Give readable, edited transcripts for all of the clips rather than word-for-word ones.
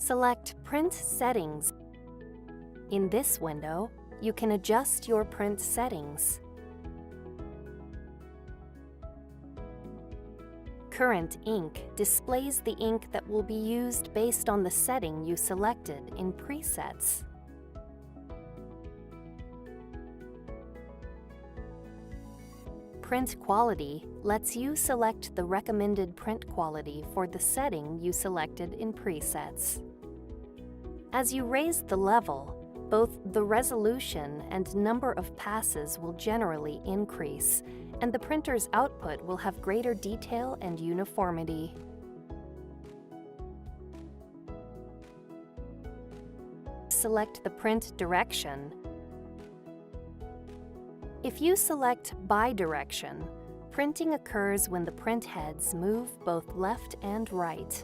Select Print Settings. In this window, you can adjust your print settings. Current ink displays the ink that will be used based on the setting you selected in presets. Print Quality lets you select the recommended print quality for the setting you selected in presets. As you raise the level, both the resolution and number of passes will generally increase, and the printer's output will have greater detail and uniformity. Select the print direction. If you select bidirection, printing occurs when the print heads move both left and right.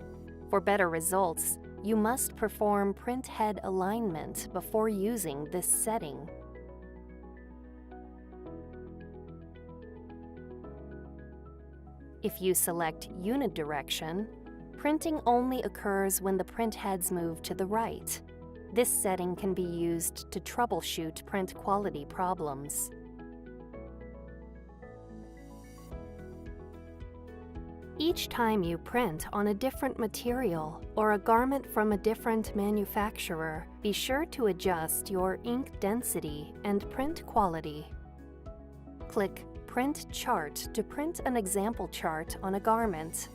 For better results, you must perform print head alignment before using this setting. If you select unidirection, printing only occurs when the print heads move to the right. This setting can be used to troubleshoot print quality problems. Each time you print on a different material or a garment from a different manufacturer, be sure to adjust your ink density and print quality. Click Print Chart to print an example chart on a garment.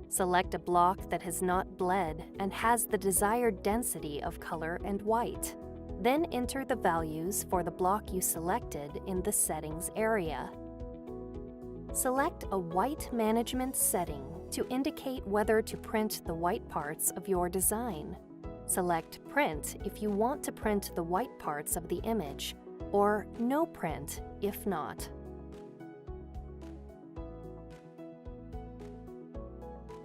Select a block that has not bled and has the desired density of color and white. Then enter the values for the block you selected in the Settings area. Select a white management setting to indicate whether to print the white parts of your design. Select Print if you want to print the white parts of the image, or No Print if not.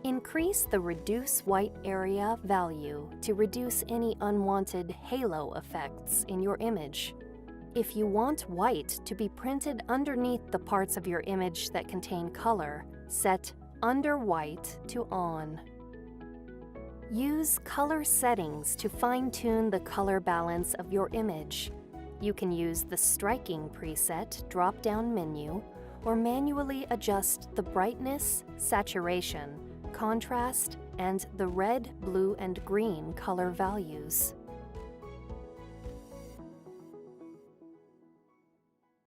Increase the Reduce White Area value to reduce any unwanted halo effects in your image. If you want white to be printed underneath the parts of your image that contain color, set Under White to On. Use color settings to fine-tune the color balance of your image. You can use the Striking preset drop-down menu or manually adjust the brightness, saturation, contrast, and the red, blue, and green color values.